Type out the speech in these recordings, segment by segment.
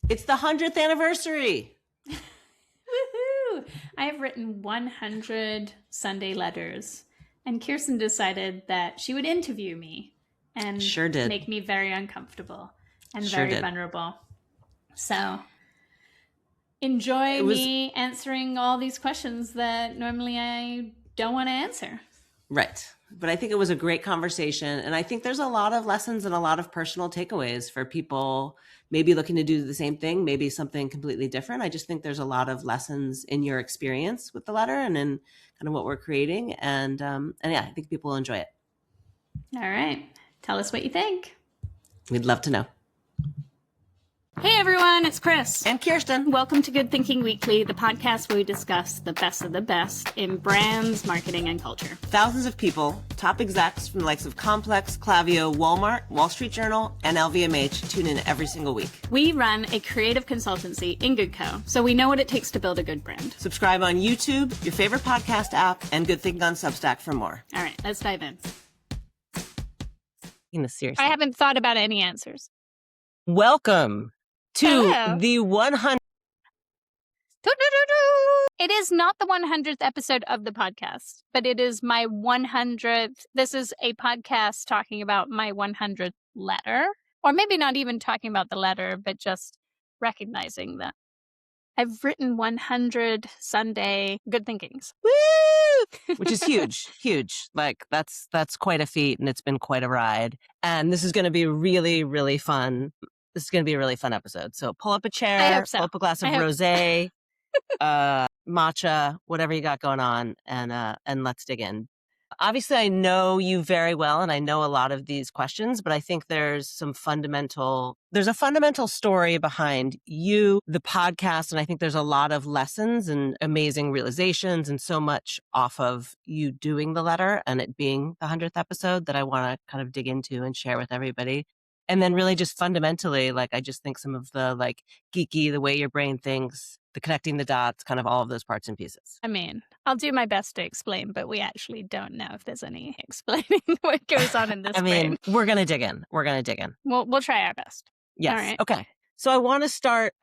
It's the 100th anniversary. Woohoo! I have written 100 Sunday letters, and Kirsten decided that she would interview me and Sure did. make me very uncomfortable and Sure very did. vulnerable. So enjoy me answering all these questions that normally I don't want to answer. Right. But I think it was a great conversation. And I think there's a lot of lessons and a lot of personal takeaways for people maybe looking to do the same thing, maybe something completely different. I just think there's a lot of lessons in your experience with the letter and in kind of what we're creating. And yeah, I think people will enjoy it. All right. Tell us what you think. We'd love to know. Hey everyone, it's Chris. And Kirsten. Welcome to Good Thinking Weekly, the podcast where we discuss the best of the best in brands, marketing, and culture. Thousands of people, top execs from the likes of Complex, Klaviyo, Walmart, Wall Street Journal, and LVMH tune in every single week. We run a creative consultancy in Good Co, so we know what it takes to build a good brand. Subscribe on YouTube, your favorite podcast app, and Good Thinking on Substack for more. All right, let's dive in. Seriously. I haven't thought about any answers. Welcome to the 100th. It is not the 100th episode of the podcast, but it is my 100th. This is a podcast talking about my 100th letter, or maybe not even talking about the letter, but just recognizing that I've written 100 Sunday good thinkings. Woo! Which is huge, huge. Like that's quite a feat, and it's been quite a ride. And this is going to be really, really fun. This is going to be a really fun episode. So pull up a chair, pull up a glass of rosé, matcha, whatever you got going on, and let's dig in. Obviously, I know you very well, and I know a lot of these questions, but I think there's a fundamental story behind you, the podcast, and I think there's a lot of lessons and amazing realizations and so much off of you doing the letter and it being the 100th episode that I want to kind of dig into and share with everybody. And then really just fundamentally, like, I just think some of the like geeky, the way your brain thinks, the connecting the dots, kind of all of those parts and pieces. I mean, I'll do my best to explain, but we actually don't know if there's any explaining what goes on in this brain. We're going to dig in. We'll try our best. Yes. All right. Okay. So I want to start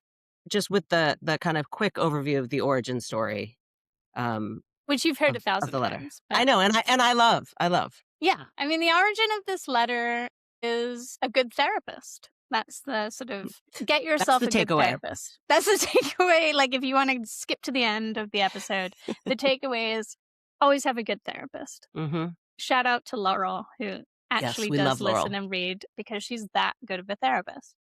just with the kind of quick overview of the origin story. Which you've heard 1,000 the letter. times. I know. And I love. Yeah. I mean, the origin of this letter is a good therapist. That's the sort of get yourself a good therapist. That's the takeaway. Like if you want to skip to the end of the episode, the takeaway is always have a good therapist. Mm-hmm. Shout out to Laurel, who actually does listen and read because she's that good of a therapist.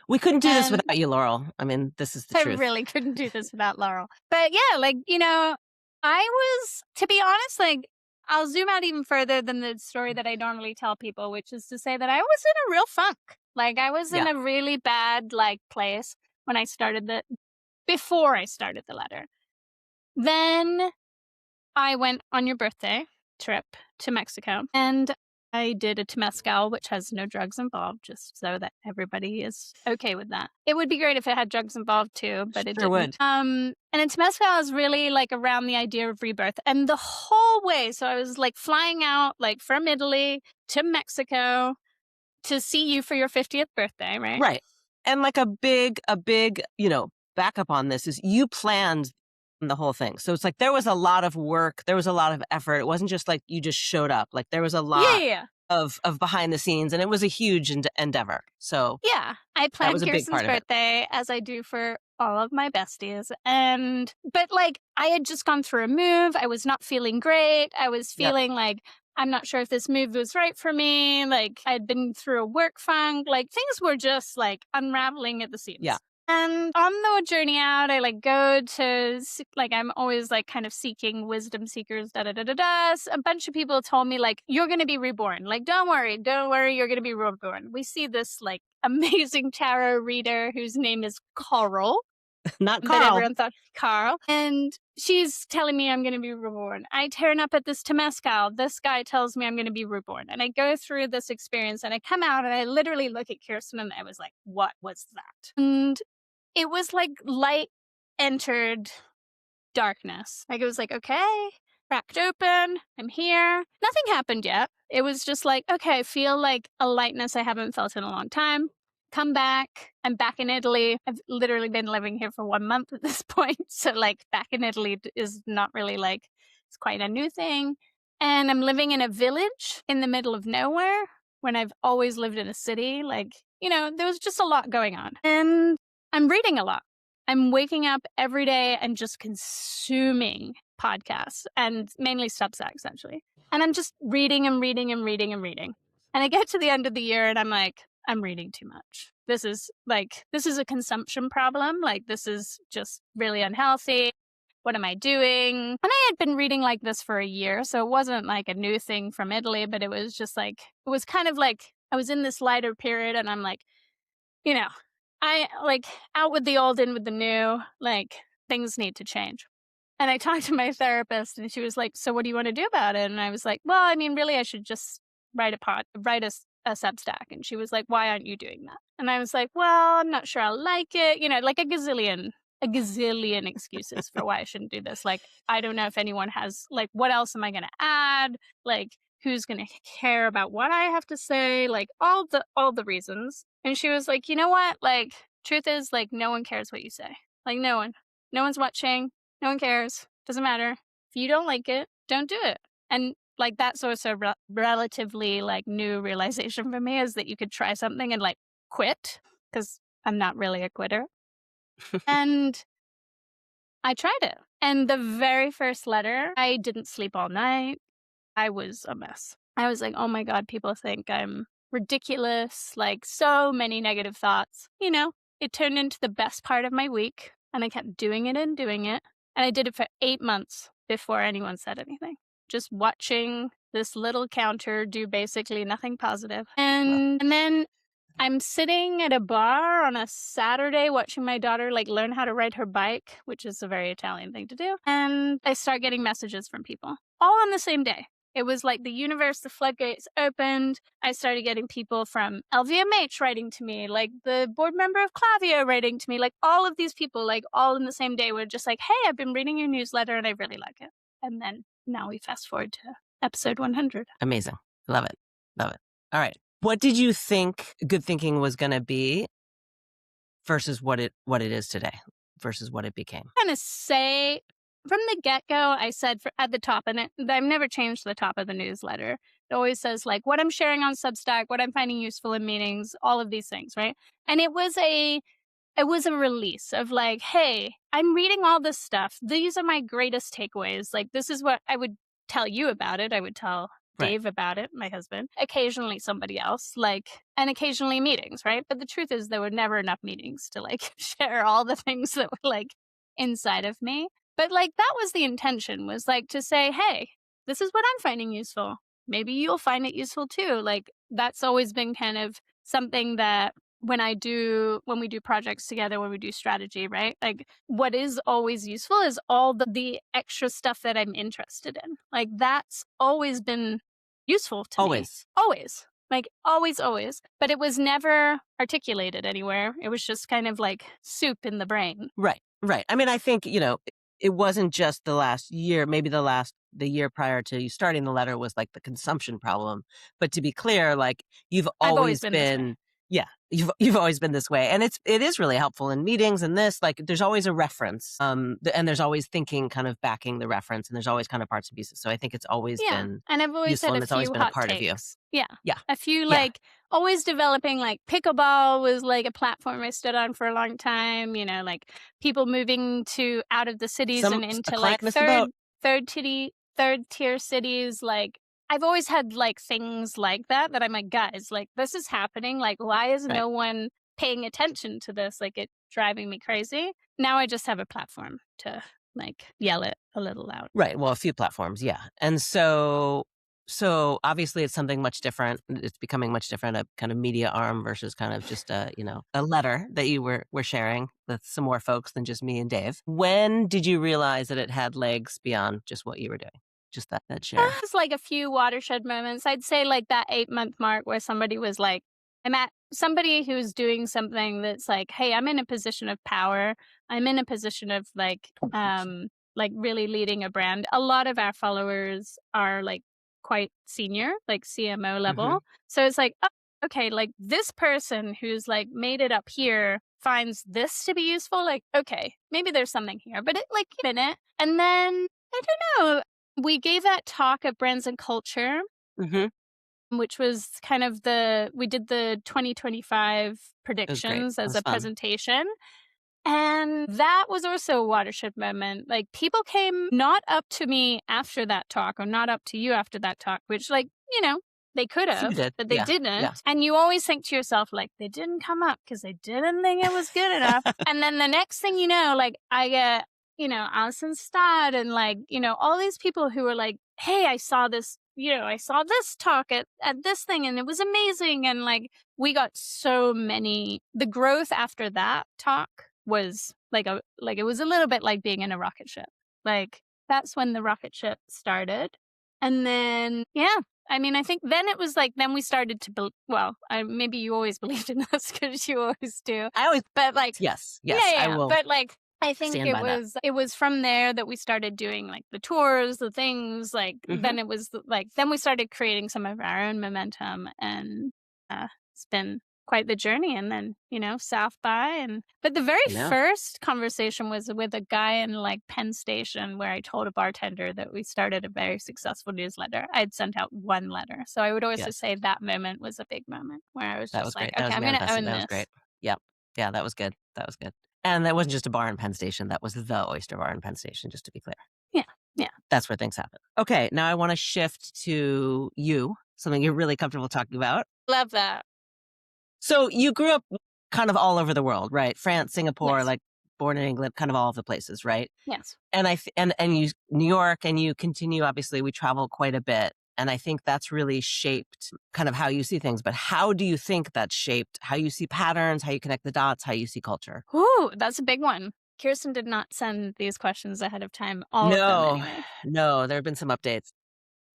We couldn't do this without you, Laurel. I mean, this is the truth. I really couldn't do this without Laurel. But yeah, like, you know, I was, to be honest, like, I'll zoom out even further than the story that I normally tell people, which is to say that I was in a real funk. Like I was in a really bad like place when I started before I started the letter. Then I went on your birthday trip to Mexico and I did a temazcal, which has no drugs involved, just so that everybody is okay with that. It would be great if it had drugs involved too, but it didn't. Would. And a temazcal is really like around the idea of rebirth. And the whole way, so I was like flying out like from Italy to Mexico to see you for your 50th birthday, right? Right. And like a big, you know, backup on this is you planned the whole thing. So it's like there was a lot of work, there was a lot of effort. It wasn't just like you just showed up. Like there was a lot of behind the scenes, and it was a huge endeavor. So yeah, I planned Kirsten's birthday as I do for all of my besties. But like I had just gone through a move. I was not feeling great. I was feeling like I'm not sure if this move was right for me. Like I'd been through a work funk. Like things were just like unraveling at the seams. Yeah. And on the journey out, I like go to, like, I'm always like kind of seeking wisdom seekers, A bunch of people told me like, you're going to be reborn. Like, don't worry, you're going to be reborn. We see this like amazing tarot reader whose name is Coral. Not Carl. But everyone thought Carl. And she's telling me I'm going to be reborn. I turn up at this temazcal. This guy tells me I'm going to be reborn. And I go through this experience and I come out and I literally look at Kirsten and I was like, what was that? And it was like light entered darkness. Like it was like, okay, cracked open. I'm here. Nothing happened yet. It was just like, okay, I feel like a lightness I haven't felt in a long time. come back. I'm back in Italy. I've literally been living here for 1 month at this point. So like back in Italy is not really like, it's quite a new thing. And I'm living in a village in the middle of nowhere when I've always lived in a city. Like, there was just a lot going on. And I'm reading a lot. I'm waking up every day and just consuming podcasts, and mainly Substacks, actually. And I'm just reading and reading and reading and reading. And I get to the end of the year and I'm like, I'm reading too much. This is a consumption problem. Like, this is just really unhealthy. What am I doing? And I had been reading like this for a year, so it wasn't like a new thing from Italy, but it was just like, it was kind of like I was in this lighter period and I'm like, I like out with the old, in with the new, like things need to change. And I talked to my therapist and she was like, so what do you want to do about it? And I was like, well, I mean, really, I should just write a Substack. And she was like, why aren't you doing that? And I was like, well, I'm not sure I'll like it. Like a gazillion excuses for why I shouldn't do this. Like, I don't know if anyone has, like, what else am I going to add? Like, who's going to care about what I have to say? Like, all the reasons. And she was like, you know what? Like, truth is, like, no one cares what you say. Like, no one's watching. No one cares. Doesn't matter. If you don't like it, don't do it. And like, that's also a relatively like new realization for me, is that you could try something and like quit, because I'm not really a quitter. And I tried it. And the very first letter, I didn't sleep all night. I was a mess. I was like, oh my God, people think I'm ridiculous. Like, so many negative thoughts. It turned into the best part of my week. And I kept doing it and doing it. And I did it for 8 months before anyone said anything. Just watching this little counter do basically nothing positive. And then I'm sitting at a bar on a Saturday watching my daughter like learn how to ride her bike, which is a very Italian thing to do. And I start getting messages from people all on the same day. It was like the universe, the floodgates opened. I started getting people from LVMH writing to me, like the board member of Klaviyo writing to me, like all of these people, like all in the same day were just like, hey, I've been reading your newsletter and I really like it. And then now we fast forward to episode 100. Amazing. Love it. Love it. All right. What did you think good thinking was going to be versus what it is today, versus what it became? I'm going to say from the get-go, I said at the top, and I've never changed the top of the newsletter. It always says like what I'm sharing on Substack, what I'm finding useful in meetings, all of these things, right? And it was a release of like, hey, I'm reading all this stuff. These are my greatest takeaways. Like, this is what I would tell you about it. I would tell Dave about it, my husband, occasionally somebody else, like, and occasionally meetings, right? But the truth is there were never enough meetings to like share all the things that were like inside of me. But like, that was the intention, was like to say, hey, this is what I'm finding useful. Maybe you'll find it useful too. Like, that's always been kind of something that when we do projects together, when we do strategy, right? Like, what is always useful is all the extra stuff that I'm interested in. Like, that's always been useful to me. Always. Like, always. But it was never articulated anywhere. It was just kind of like soup in the brain. Right. I mean, I think, it wasn't just the last year, maybe the year prior to you starting the letter was like the consumption problem. But to be clear, like, you've always been yeah, you've always been this way. And it is really helpful in meetings and this, like, there's always a reference. And there's always thinking kind of backing the reference, and there's always kind of parts and pieces. So I think it's always been and I've always useful, had and it's always been a part of you. Yeah. A few like always developing, like pickleball was like a platform I stood on for a long time, like people moving out of the cities and into like third tier cities, like I've always had like things like that I'm like, guys, like, this is happening. Like, why is no one paying attention to this? Like, it's driving me crazy. Now I just have a platform to like yell it a little loud. Right. Well, a few platforms. Yeah. And so obviously it's something much different. It's becoming much different, a kind of media arm versus kind of just a letter that you were sharing with some more folks than just me and Dave. When did you realize that it had legs beyond just what you were doing? Just that share. There was like a few watershed moments. I'd say like that 8-month mark where somebody was like, I'm at somebody who's doing something that's like, hey, I'm in a position of power. I'm in a position of like really leading a brand. A lot of our followers are like quite senior, like CMO level. So it's like, oh, okay, like this person who's like made it up here finds this to be useful. Like, okay, maybe there's something here, but it like a minute. And then I don't know. We gave that talk at Brands and Culture, Hmm. which was kind of we did the 2025 It was great. predictions It as was a fun. presentation. And that was also a watershed moment. Like people came not up to me after that talk or not up to you after that talk, which like, they could You have, did. but they Yeah. Yeah. didn't. And you always think to yourself, like, they didn't come up because they didn't think it was good enough. And then the next thing you know, like I get, Alison Stodd and like, all these people who were like, hey, I saw this, I saw this talk at this thing and it was amazing. And like, we got so many, the growth after that talk was like it was a little bit like being in a rocket ship. Like that's when the rocket ship started. And then, yeah, I mean, I think then it was like, then we started to, maybe you always believed in us because you always do. I always, But like, yes, yeah, yes, yeah, I yeah. will But like, I think stand by that. it was from there that we started doing like the tours, the things like, Hmm. then it was like, then we started creating some of our own momentum and it's been quite the journey. And then, South by but the very No, first conversation was with a guy in like Penn Station where I told a bartender that we started a very successful newsletter. I'd sent out one letter. So I would also yes, say that moment was a big moment where I was that was just great. like, That okay, was I'm going to manifested. own That was this. great. Yep. Yeah, that was good. That was good. And that wasn't just a bar in Penn Station. That was the Oyster Bar in Penn Station, just to be clear. Yeah. Yeah. That's where things happen. Okay, now I want to shift to you, something you're really comfortable talking about. Love that. So you grew up kind of all over the world, right? France, Singapore, Yes. like born in England, kind of all of the places, right? Yes. And and you New York, and you continue. Obviously, we travel quite a bit, and I think that's really shaped kind of how you see things. But how do you think that's shaped how you see patterns, how you connect the dots, how you see culture? Ooh, that's a big one. Kirsten did not send these questions ahead of time, all of them No, anyway. no, there have been some updates.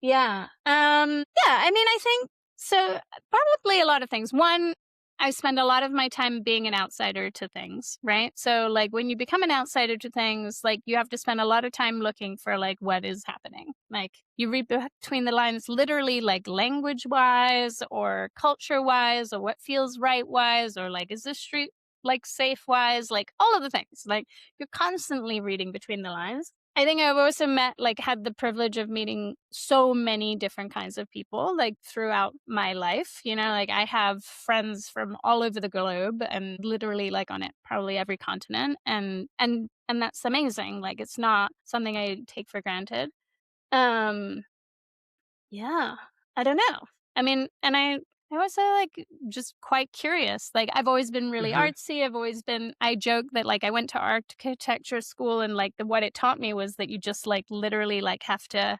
Yeah. Yeah, I mean, I think so probably a lot of things. One, I spend a lot of my time being an outsider to things, right? So like when you become an outsider to things, like you have to spend a lot of time looking for like what is happening. Like you read between the lines literally like language wise or culture wise or what feels right wise or like is this street like safe wise, like all of the things. Like you're constantly reading between the lines. I think I've also had the privilege of meeting so many different kinds of people, like throughout my life. Like I have friends from all over the globe and literally like on it, probably every continent. And that's amazing. Like it's not something I take for granted. Um, yeah, I don't know. I mean, and I was like just quite curious. Like I've always been really Hmm. artsy. I joke that like I went to architecture school and like what it taught me was that you just like literally like have to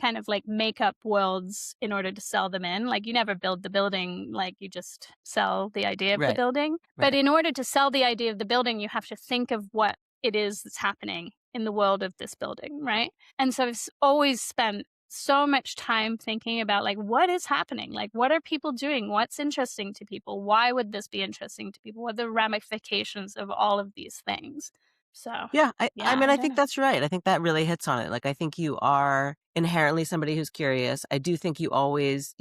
kind of like make up worlds in order to sell them in. Like you never build the building, like you just sell the idea of the Right, building. But right. in order to sell the idea of the building, you have to think of what it is that's happening in the world of this building, right? And so always spent so much time thinking about like what is happening, like what are people doing, what's interesting to people, why would this be interesting to people, what are the ramifications of all of these things. So Yeah, I yeah, mean, I I don't think know. that's right. I think that really hits on it. Like, I think you are inherently somebody who's curious. I do think you always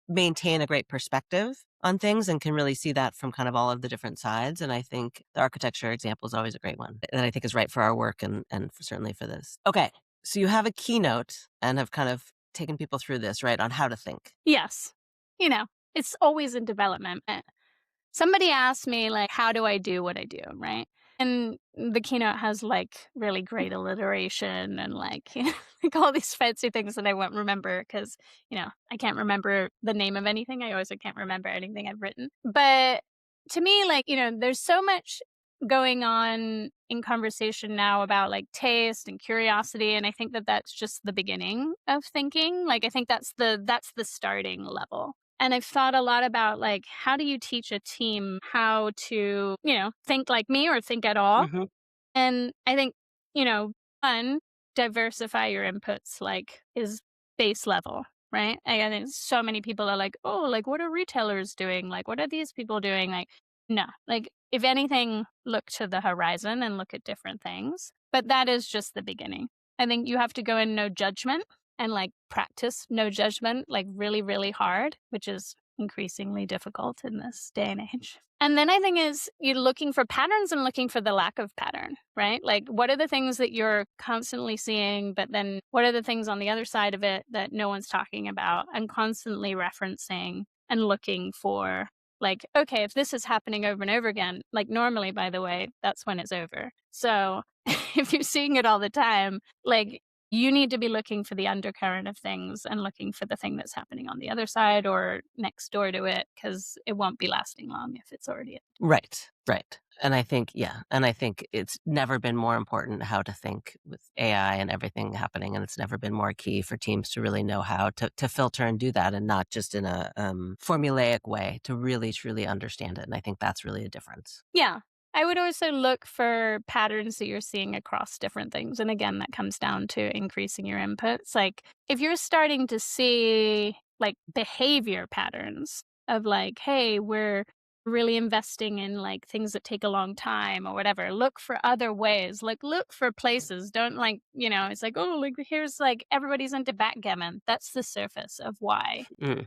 maintain a great perspective on things and can really see that from kind of all of the different sides. And I think the architecture example is always a great one that I think is right for our work and certainly for this. Okay, so you have a keynote and have kind of taken people through this, right, on how to think. Yes, it's always in development. Somebody asked me, like, how do I do what I do, right? And the keynote has, like, really great alliteration and, like, like all these fancy things that I won't remember because, I can't remember the name of anything. I also can't remember anything I've written. But to me, like, there's so much going on in conversation now about, like, taste and curiosity, and I think that that's just the beginning of thinking. Like, I think that's the starting level. And I've thought a lot about like, how do you teach a team how to, think like me or think at all? Hmm. And I think, you know, one, diversify your inputs, like, is base level, right? And I think so many people are like, oh, like, what are retailers doing? Like, what are these people doing? Like, no, like, if anything, look to the horizon and look at different things. But that is just the beginning. I think you have to go in no judgment and like practice no judgment, like really, really hard, which is increasingly difficult in this day and age. And then I think is you're looking for patterns and looking for the lack of pattern, right? Like, what are the things that you're constantly seeing, but then what are the things on the other side of it that no one's talking about, and constantly referencing and looking for, like, okay, if this is happening over and over again, like normally, by the way, that's when it's over. So if you're seeing it all the time, like, you need to be looking for the undercurrent of things and looking for the thing that's happening on the other side or next door to it, because it won't be lasting long if it's already. Right, right. And I think, it's never been more important how to think with AI and everything happening. And it's never been more key for teams to really know how to filter and do that, and not just in a formulaic way, to really, truly understand it. And I think that's really a difference. Yeah. I would also look for patterns that you're seeing across different things. And again, that comes down to increasing your inputs. Like, if you're starting to see like behavior patterns of like, hey, we're really investing in like things that take a long time or whatever, look for other ways. Like, look for places. Don't like, it's like, oh, like here's like everybody's into backgammon. That's the surface of why. Mm.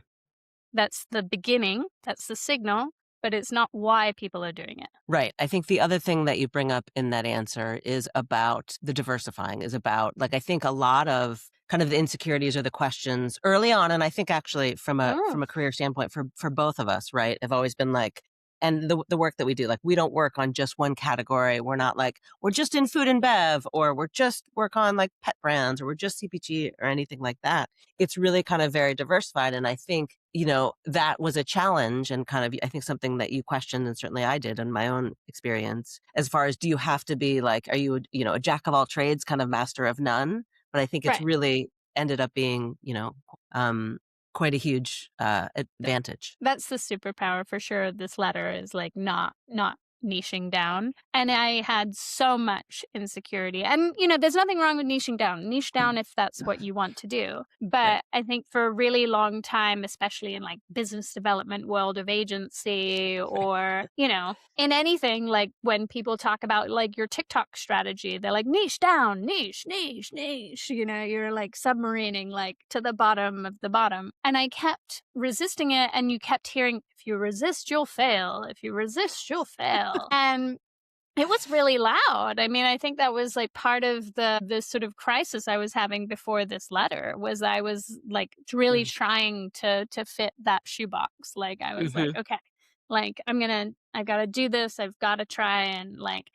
That's the beginning. That's the signal. But it's not why people are doing it. Right. I think the other thing that you bring up in that answer is about the diversifying, is about, like, I think a lot of kind of the insecurities or the questions early on, and I think actually from a career standpoint for both of us, right, have always been like, and the work that we do, like, we don't work on just one category. We're not like, we're just in food and bev, or we're just work on like pet brands, or we're just CPG or anything like that. It's really kind of very diversified. And I think, that was a challenge, and kind of, I think, something that you questioned, and certainly I did in my own experience, as far as, do you have to be like, are you, a jack of all trades, kind of master of none? But I think it's Right. really ended up being, quite a huge advantage. That's the superpower for sure. This letter is like not niching down. And I had so much insecurity. And there's nothing wrong with niching down. Niche down if that's what you want to do. Right. But I think for a really long time, especially in like business development world of agency, or, in anything, like when people talk about like your TikTok strategy, they're like niche down, niche, niche, niche. You're like submarining like to the bottom of the bottom. And I kept resisting it, and you kept hearing, if you resist, you'll fail. If you resist, you'll fail. And it was really loud. I mean, I think that was like part of the sort of crisis I was having before this letter, was I was like really trying to fit that shoebox. Like, I was like, okay, like I've got to do this. I've got to try and like,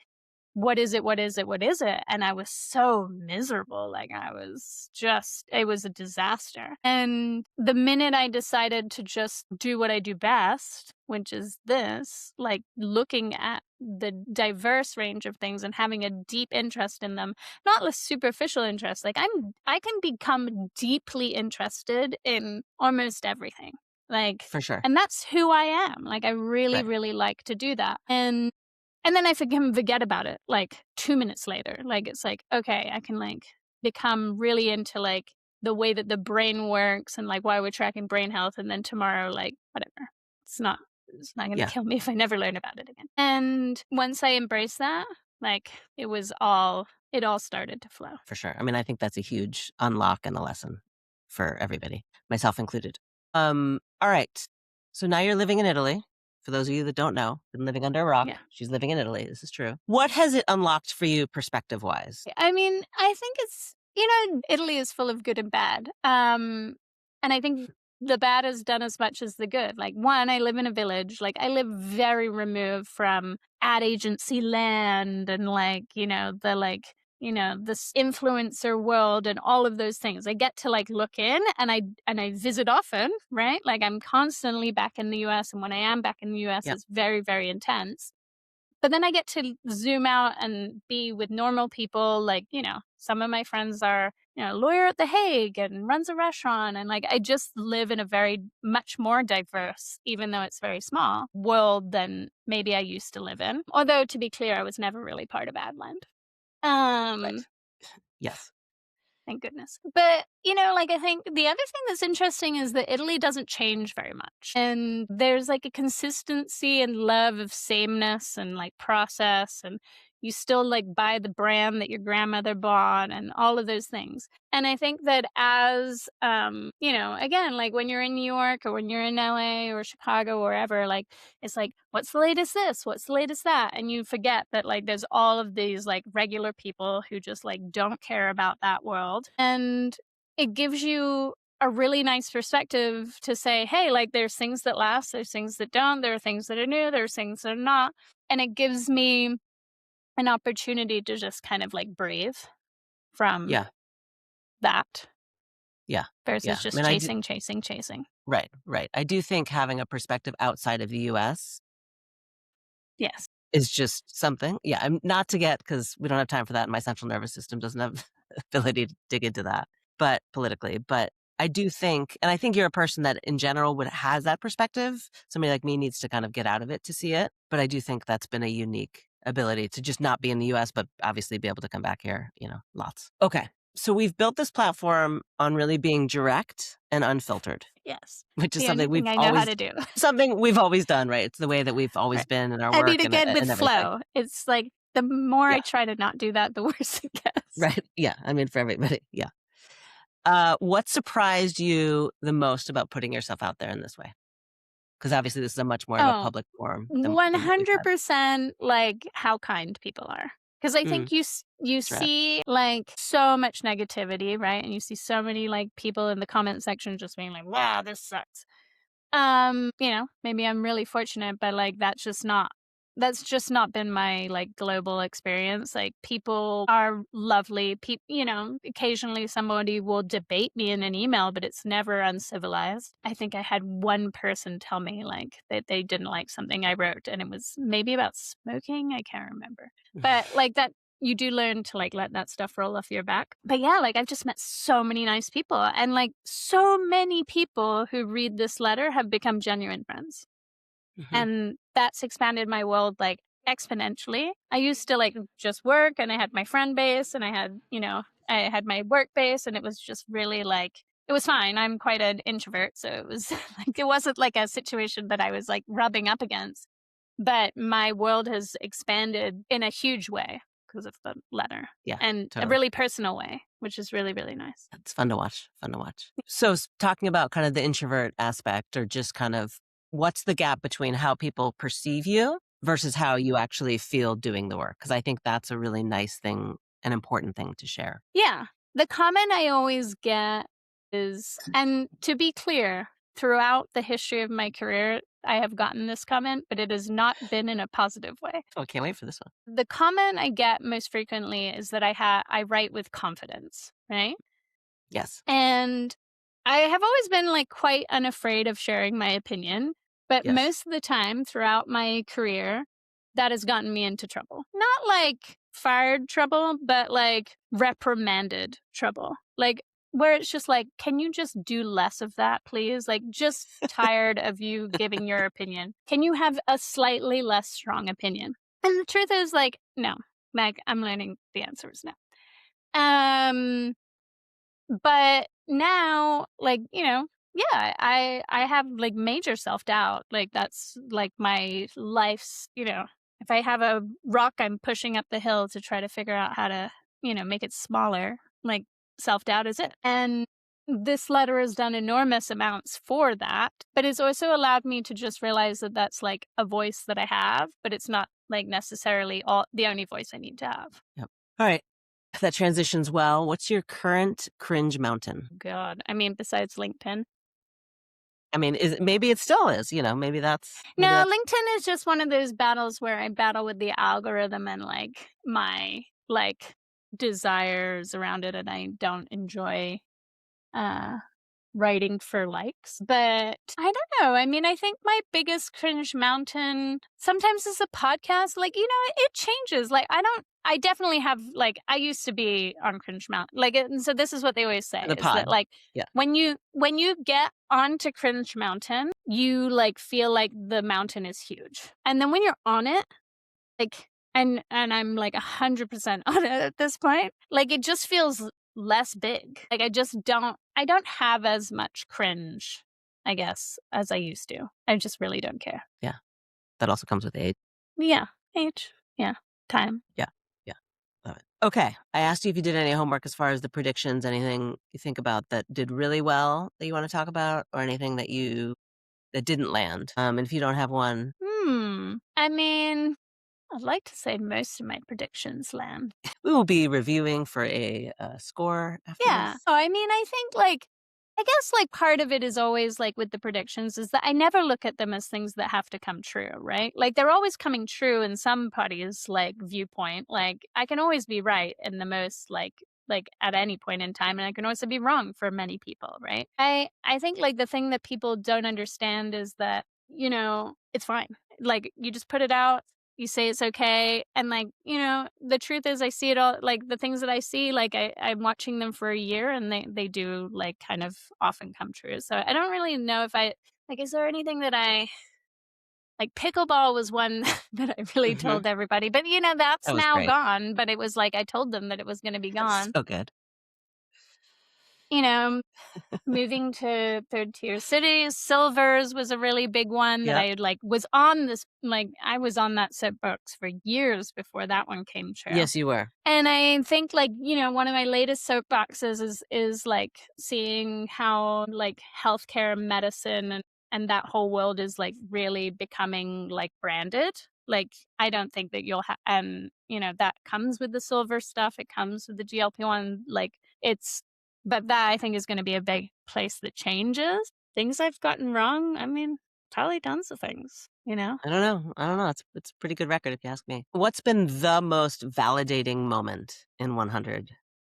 what is it? What is it? What is it? And I was so miserable. Like, it was a disaster. And the minute I decided to just do what I do best, which is this, like looking at the diverse range of things and having a deep interest in them, not a superficial interest. Like, I can become deeply interested in almost everything. Like, For sure. and that's who I am. Like, I really, Right. really like to do that. And then I forget about it, like, 2 minutes later. Like, it's like, okay, I can, like, become really into, like, the way that the brain works and, like, why we're tracking brain health, and then tomorrow, like, whatever. It's not gonna Yeah. kill me if I never learn about it again. And once I embraced that, like, it all started to flow. For sure. I mean, I think that's a huge unlock and a lesson for everybody, myself included. All right. So now you're living in Italy. For those of you that don't know, been living under a rock. Yeah. She's living in Italy. This is true. What has it unlocked for you perspective-wise? I mean, I think it's, Italy is full of good and bad. And I think the bad has done as much as the good. Like, one, I live in a village. Like, I live very removed from ad agency land and this influencer world and all of those things. I get to like look in, and I visit often, right? Like, I'm constantly back in the US, and when I am back in the US, it's very, very intense. But then I get to zoom out and be with normal people. Like, some of my friends are, a lawyer at The Hague and runs a restaurant. And like, I just live in a very much more diverse, even though it's very small, world than maybe I used to live in. Although, to be clear, I was never really part of Adland. Right. Yes. Thank goodness. But, like, I think the other thing that's interesting is that Italy doesn't change very much. And there's like a consistency and love of sameness and like process. And, you still like buy the brand that your grandmother bought and all of those things. And I think that as, again, like when you're in New York or when you're in LA or Chicago or wherever, like it's like, what's the latest this? What's the latest that? And you forget that like there's all of these like regular people who just like don't care about that world. And it gives you a really nice perspective to say, hey, like there's things that last, there's things that don't, there are things that are new, there's things that are not. And it gives me an opportunity to just kind of like breathe from Yeah. that Yeah. versus Yeah. I just mean, I do. chasing. Right. Right. I do think having a perspective outside of the US Yes. is just something. Yeah. I'm not to get, because we don't have time for that. And my central nervous system doesn't have ability to dig into that, but politically. But I do think, and I think you're a person that in general has that perspective. Somebody like me needs to kind of get out of it to see it. But I do think that's been a unique ability to just not be in the US, but obviously be able to come back here, lots. Okay. So we've built this platform on really being direct and unfiltered, Yes. which is The only thing I know how to do. something we've always done, right? It's the way that we've always Right. been in our I mean, work and again, with everything. flow, it's like the more I Yeah. try to not do that, the worse it gets. Right. Yeah. I mean, for everybody. Yeah. What surprised you the most about putting yourself out there in this way? Because obviously this is a much more of a Oh, public forum than what we've had. 100% like how kind people are. Because I Mm, think you that's rad. see like so much negativity, right? And you see so many like people in the comment section just being like, "Wow, this sucks." Maybe I'm really fortunate, but like that's just not been my like global experience. Like people are lovely. Occasionally somebody will debate me in an email, but it's never uncivilized. I think I had one person tell me like that they didn't like something I wrote, and it was maybe about smoking. I can't remember. But like that you do learn to like let that stuff roll off your back. But yeah, like I've just met so many nice people, and like so many people who read this letter have become genuine friends. Mhm. And that's expanded my world like exponentially. I used to like just work, and I had my friend base, and I had my work base, and it was just really like it was fine. I'm quite an introvert, so it was like it wasn't like a situation that I was like rubbing up against. But my world has expanded in a huge way because of the letter, Yeah, and a totally. really personal way, which is really, really nice. It's fun to watch. Fun to watch. So talking about kind of the introvert aspect, or just kind of what's the gap between how people perceive you versus how you actually feel doing the work? Because I think that's a really nice thing, an important thing to share. Yeah. The comment I always get is, and to be clear, throughout the history of my career, I have gotten this comment, but it has not been in a positive way. Oh, I can't wait for this one. The comment I get most frequently is that I write with confidence, right? Yes. And I have always been like quite unafraid of sharing my opinion, but Yes. most of the time throughout my career, that has gotten me into trouble. Not like fired trouble, but like reprimanded trouble. Like where it's just like, can you just do less of that, please? Like, just tired of you giving your opinion. Can you have a slightly less strong opinion? And the truth is, like, no. Like, I'm learning the answers now. But now, like, yeah, I have like major self-doubt. Like that's like my life's, if I have a rock I'm pushing up the hill to try to figure out how to, make it smaller, like self-doubt is it. And this letter has done enormous amounts for that, but it's also allowed me to just realize that that's like a voice that I have, but it's not like necessarily all the only voice I need to have. Yep. All right. That transitions well. What's your current cringe mountain? God, I mean, besides LinkedIn. I mean, maybe it still is, maybe No, that's LinkedIn is just one of those battles where I battle with the algorithm and like my like desires around it, and I don't enjoy uh writing for likes. But I don't know. I mean, I think my biggest cringe mountain sometimes is a podcast. Like, it changes. Like, I definitely have, like, I used to be on cringe mountain. Like, and so this is what they always say the is that, pod. like, Yeah. when you get onto cringe mountain, you like feel like the mountain is huge. And then when you're on it, like, and I'm like 100% on it at this point, like, it just feels less big. Like I don't have as much cringe, I guess, as I used to. I just really don't care. Yeah. That also comes with age. Yeah. Age. Yeah. time. Yeah. Yeah. Love it. Okay. I asked you if you did any homework as far as the predictions, anything you think about that did really well that you want to talk about, or anything that didn't land. And if you don't have one, I mean, I'd like to say most of my predictions land. we will be reviewing for a score after Yeah. this. Oh, I mean, I think I guess part of it is always with the predictions is that I never look at them as things that have to come true, right? Like they're always coming true in somebody's viewpoint. Like I can always be right in the most at any point in time, and I can also be wrong for many people, right? I think the thing that people don't understand is that, it's fine. Like you just put it out, you say it's okay, and the truth is I see it all, the things that I see, I'm watching them for a year and they do kind of often come true. So I don't really know if I is there anything that I pickleball was one that I really Mhm. told everybody, but that's That was now great. gone, but it was I told them that it was going to be gone. So good. you know Moving to third tier cities, Silvers was a really big one that Yep. I was on this, I was on that soapbox for years before that one came true. Yes, you were. And I think one of my latest soapboxes is seeing how healthcare, medicine, and that whole world is really becoming branded. I don't think that you'll have, and that comes with the silver stuff. It comes with the GLP-1. But that I think is going to be a big place that changes. Things I've gotten wrong. I mean, probably tons of things. I don't know. I don't know. It's a pretty good record if you ask me. What's been the most validating moment in 100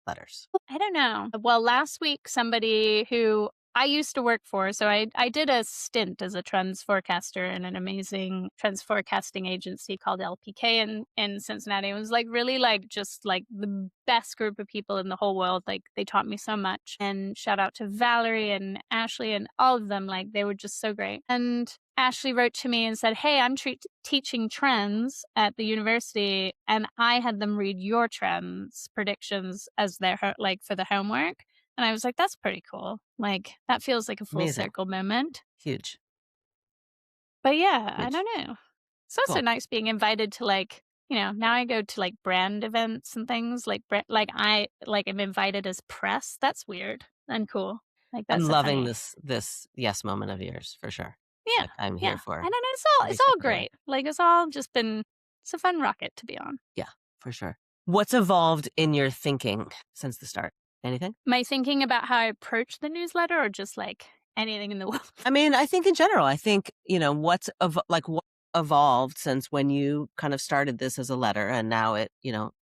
letters? I don't know. Well, last week, somebody who I used to work for, so I did a stint as a trends forecaster in an amazing trends forecasting agency called LPK in Cincinnati. It was really just the best group of people in the whole world. They taught me so much. And shout out to Valerie and Ashley and all of them. They were just so great. And Ashley wrote to me and said, "Hey, I'm teaching trends at the university, and I had them read your trends predictions as their for the homework." And I was like, "That's pretty cool. That feels like a full Amazing. circle moment." Huge. But yeah, I Huge. don't know. It's also Cool. nice being invited to now I go to brand events and things I'm invited as press. That's weird and cool. I'm That's a loving funny. this yes moment of yours for sure. Yeah, I'm yeah. here for And then every it's all step of the way. great. It's all just been it's a fun rocket to be on. Yeah, for sure. What's evolved in your thinking since the start? Anything? Am I thinking about how I approach the newsletter or just anything in the world? I mean, I think in general, I think, what evolved since when you kind of started this as a letter and now it,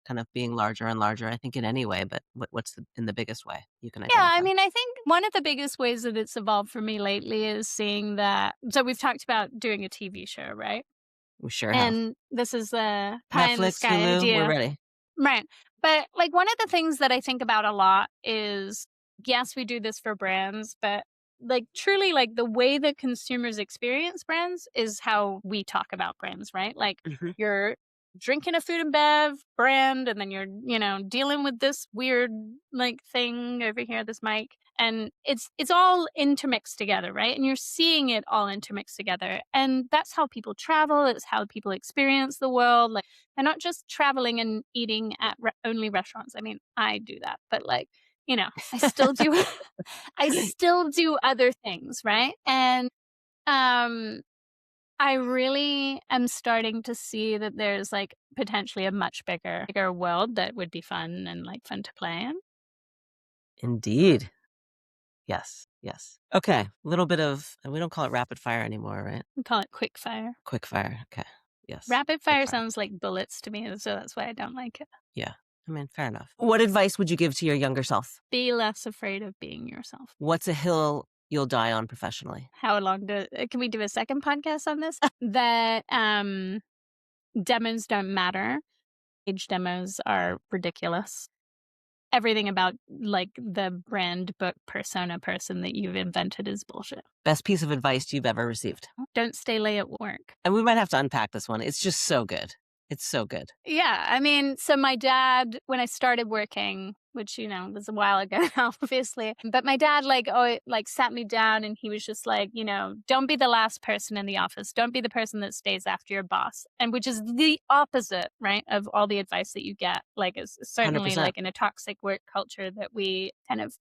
kind of being larger and larger, I think in any way, but in the biggest way you can Yeah, I identify? mean, I think one of the biggest ways that it's evolved for me lately is seeing that. So we've talked about doing a TV show, right? We sure have. And this is the pie in the Netflix, sky Hulu, we're idea. ready. Right. But one of the things that I think about a lot is yes, we do this for brands, but truly the way that consumers experience brands is how we talk about brands, right? Mhm. You're drinking a food and bev brand and then you're, dealing with this weird thing over here, this mic. And it's all intermixed together, right? And you're seeing it all intermixed together. And that's how people travel, it's how people experience the world. And not just traveling and eating at only restaurants. I mean, I do that, but I still do. I still do other things, right? And um, I really am starting to see that there's potentially a much bigger world that would be fun and fun to play in. Indeed. Yes. Yes. Okay. A little bit of, and we don't call it rapid fire anymore, right? We call it quick fire. Quick fire. Okay. Yes. Rapid Quick fire fire. sounds like bullets to me, so that's why I don't like it. Yeah. I mean, fair enough. What advice would you give to your younger self? Be less afraid of being yourself. What's a hill you'll die on professionally? How long can we do a second podcast on this? That demos don't matter. Age demos are ridiculous. Everything about the brand book persona person that you've invented is bullshit. Best piece of advice you've ever received? Don't stay late at work. And we might have to unpack this one. It's just so good. It's so good. Yeah, I mean, so my dad, when I started working, which, was a while ago now, obviously, but my dad, sat me down and he was just like, don't be the last person in the office. Don't be the person that stays after your boss. And which is the opposite, right, of all the advice that you get. Like, it's certainly 100%. like in a toxic work culture that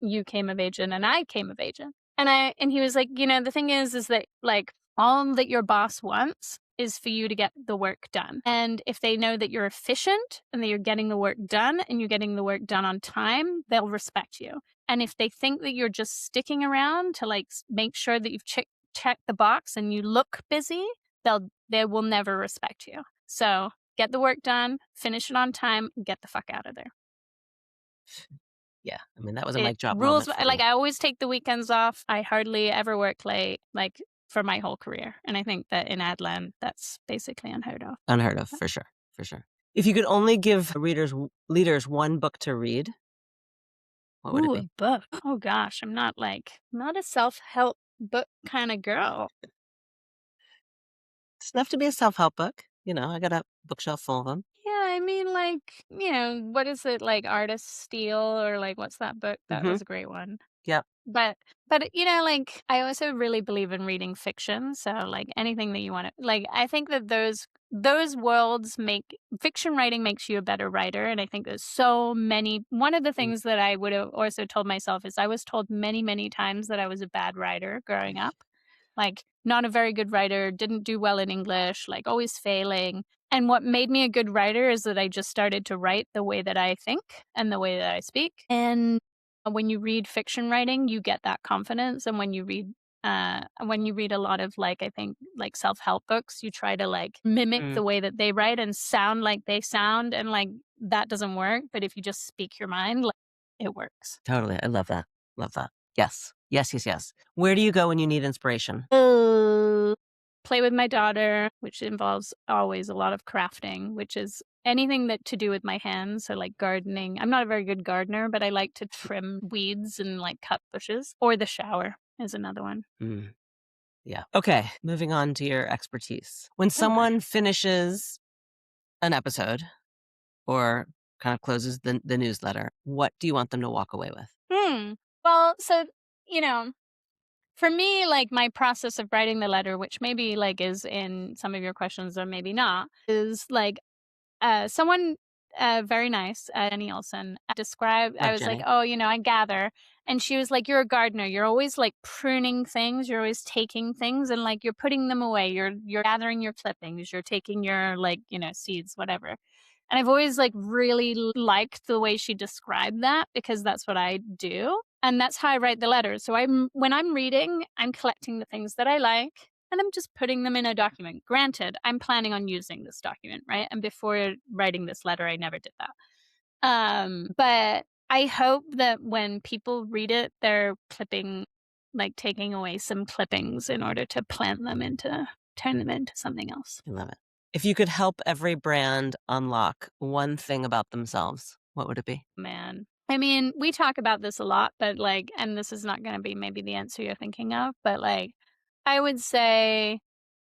you came of age in and I came of age in. And he was like, the thing is that like all that your boss wants is for you to get the work done. And if they know that you're efficient and that you're getting the work done and you're getting the work done on time, they'll respect you. And if they think that you're just sticking around to like make sure that you've checked the box and you look busy, they will never respect you. So get the work done, finish it on time, get the fuck out of there. Yeah. I mean, that was a It mic drop rules. moment for Like me. I always take the weekends off. I hardly ever work late, like for my whole career. And I think that in Adland, that's basically unheard of. Unheard of, for sure. For sure. If you could only give leaders one book to read, what would it Ooh, a be? book. Oh gosh, I'm not a self-help book kind of girl. It's enough to be a self-help book. I got a bookshelf full of them. Yeah, I mean, what is it, like Artist Steal or like what's that book? That Mm-hmm. was a great one. Yep. But like I also really believe in reading fiction. So like anything that you want to like, I think that those worlds make fiction writing makes you a better writer. And I think there's so many. One of the Mm. things that I would have also told myself is I was told many, many times that I was a bad writer growing up. Like not a very good writer, didn't do well in English, like always failing. And what made me a good writer is that I just started to write the way that I think and the way that I speak. And when you read fiction writing, you get that confidence. And when you read a lot of I think like self-help books, you try to like mimic Mm. the way that they write and sound like they sound. And like that doesn't work. But if you just speak your mind, like, it works. Totally. I love that. Love that. Yes. Yes, yes, yes. Where do you go when you need inspiration? Play with my daughter, which involves always a lot of crafting, which is anything that to do with my hands. So like gardening. I'm not a very good gardener, but I like to trim weeds and like cut bushes. Or the shower is another one. Mm. Yeah. Okay. Moving on to your expertise. When Sure. someone finishes an episode or kind of closes the newsletter, what do you want them to walk away with? Well, so, for me, like my process of writing the letter, which maybe like is in some of your questions or maybe not, is like someone very nice, Jenny Olson, described, I Love was like, Jenny. oh, I gather. And she was like, you're a gardener. You're always like pruning things. You're always taking things and like you're putting them away. You're gathering your clippings. You're taking your seeds, whatever. And I've always like really liked the way she described that because that's what I do. And that's how I write the letters. So when I'm reading, I'm collecting the things that I like and I'm just putting them in a document. Granted, I'm planning on using this document, right? And before writing this letter, I never did that. But I hope that when people read it, they're taking away some clippings in order to turn them into something else. I love it. If you could help every brand unlock one thing about themselves, what would it be? Man. I mean, we talk about this a lot, but and this is not going to be maybe the answer you're thinking of, but I would say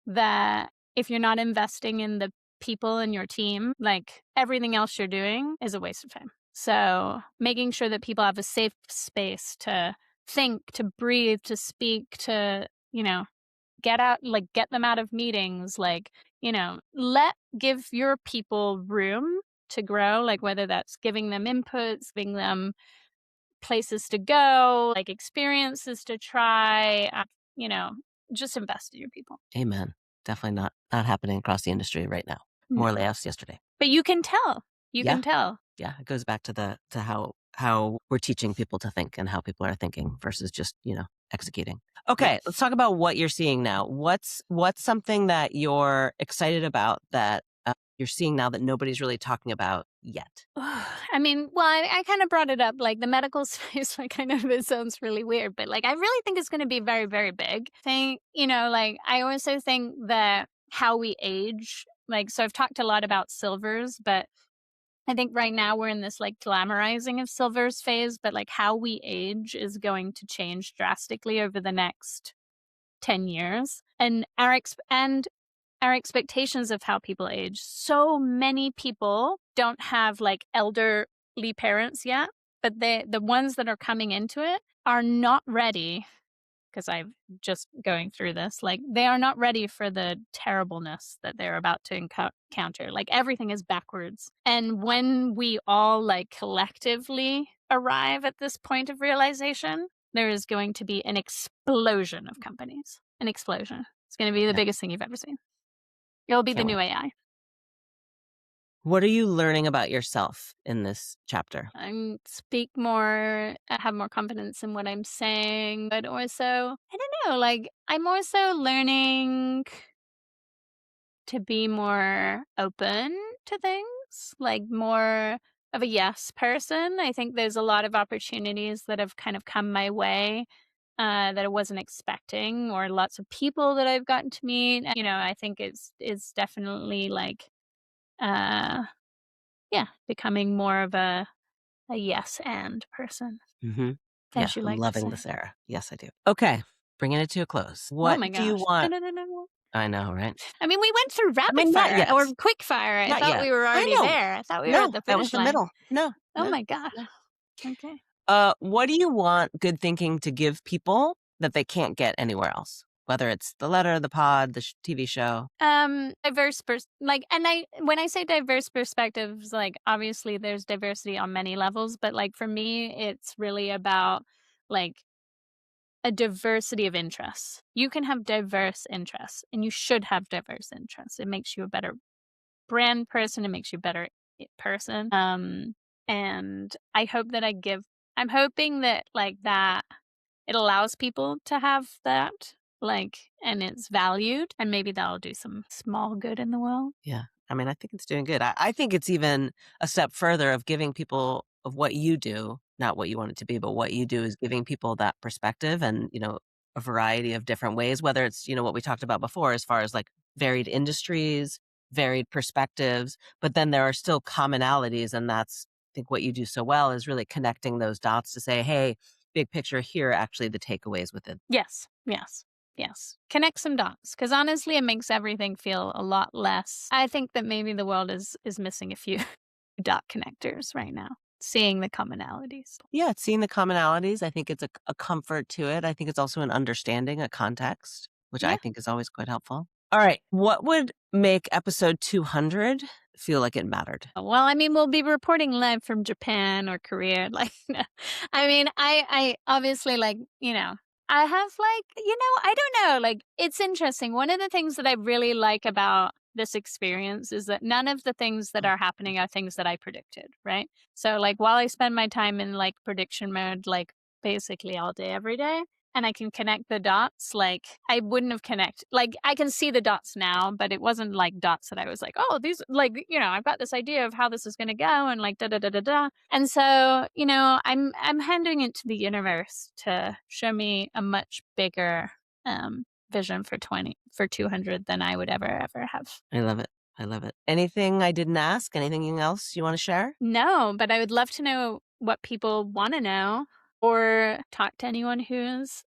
that if you're not investing in the people in your team, everything else you're doing is a waste of time. So making sure that people have a safe space to think, to breathe, to speak, to, get them out of meetings, give your people room to grow, whether that's giving them inputs, giving them places to go, experiences to try, just invest in your people. Amen. Definitely not happening across the industry right now. More No. layoffs yesterday. But you can tell. You Yeah. can tell. Yeah, it goes back to how we're teaching people to think and how people are thinking versus just, executing. Okay, let's talk about what you're seeing now. What's something that you're excited about that you're seeing now that nobody's really talking about yet? I mean, well, I kind of brought it up, the medical space, I know this sounds really weird, but I really think it's going to be very, very big. I also think that how we age, so I've talked a lot about silvers, but I think right now we're in this glamorizing of silvers phase, but how we age is going to change drastically over the next 10 years. And our expectations of how people age. So many people don't have like elderly parents yet, but the ones that are coming into it are not ready, because I'm just going through this. Like, they are not ready for the terribleness that they're about to encounter. Like, everything is backwards. And when we all like collectively arrive at this point of realization, there is going to be an explosion of companies. An explosion. It's going to be the biggest thing you've ever seen. It'll be the new AI. What are you learning about yourself in this chapter? I speak more, I have more confidence in what I'm saying, but also, I don't know, like, I'm also learning to be more open to things, like more of a yes person. I think there's a lot of opportunities that have kind of come my way that I wasn't expecting, or lots of people that I've gotten to meet. You know, I think it's definitely like, yeah, becoming more of a yes and person, Mm-hmm. Yeah, as you I'm like to loving say. this era. Yes, I do. Okay, bringing it to a close. Oh What my do you gosh. want? No. I know, right? I mean, we went through rapid not fire yet. or quick fire. I Not thought yet. we were I already know. there. I thought we were at No, the that was finish the line. middle. No, Oh no, my gosh. no. Okay. What do you want good thinking to give people that they can't get anywhere else? Whether it's the letter, the pod, the TV show. Diverse when I say diverse perspectives, like, obviously there's diversity on many levels, but like for me, it's really about like a diversity of interests. You can have diverse interests, and you should have diverse interests. It makes you a better brand person. It makes you a better person. And I hope that I'm hoping that like that it allows people to have that, like, and it's valued, and maybe that'll do some small good in the world. Yeah. I mean, I think it's doing good. I think it's even a step further of giving people of what you do, not what you want it to be, but what you do is giving people that perspective and, a variety of different ways, whether it's, what we talked about before, as far as like varied industries, varied perspectives, but then there are still commonalities. And that's, I think what you do so well is really connecting those dots to say, hey, big picture, here are actually the takeaways within. Yes. Connect some dots, because honestly, it makes everything feel a lot less. I think that maybe the world is missing a few dot connectors right now, seeing the commonalities. Yeah, it's seeing the commonalities. I think it's a comfort to it. I think it's also an understanding, a context, which I think is always quite helpful. All right. What would make episode 200 feel like it mattered? Well, I mean, we'll be reporting live from Japan or Korea. Like, I mean, I obviously, like, I have like, I don't know, like, it's interesting. One of the things that I really like about this experience is that none of the things that are happening are things that I predicted, right? So like, while I spend my time in like prediction mode, like basically all day, every day, and I can connect the dots, like I wouldn't have like I can see the dots now, but it wasn't like dots that I was like, oh, these, like, I've got this idea of how this is going to go, and like da da da da da. And so, I'm handing it to the universe to show me a much bigger vision for 200 than I would ever have. I love it. I love it. Anything I didn't ask? Anything else you want to share? No, but I would love to know what people want to know, or talk to anyone who's,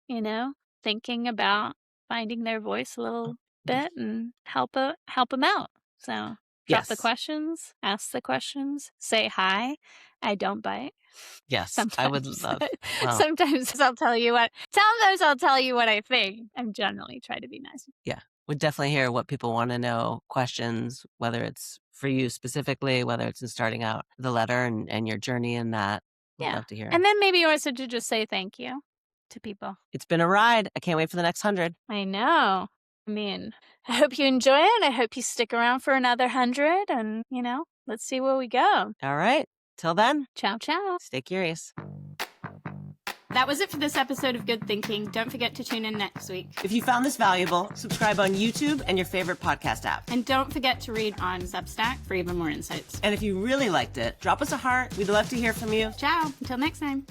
thinking about finding their voice a little bit and help them out. So drop the Yes. questions, ask the questions, say hi. I don't bite. Yes. Sometimes. I would love. Wow. Sometimes I'll tell you what I think. I'm generally try to be nice. Yeah. Would definitely hear what people want to know, questions, whether it's for you specifically, whether it's in starting out the letter and your journey in that. Would love to hear. And then maybe also to just say thank you to people. It's been a ride. I can't wait for the next 100. I know. I mean, I hope you enjoy it. I hope you stick around for another 100, and, let's see where we go. All right. Till then. Ciao, ciao. Stay curious. That was it for this episode of Good Thinking. Don't forget to tune in next week. If you found this valuable, subscribe on YouTube and your favorite podcast app. And don't forget to read on Substack for even more insights. And if you really liked it, drop us a heart. We'd love to hear from you. Ciao. Until next time.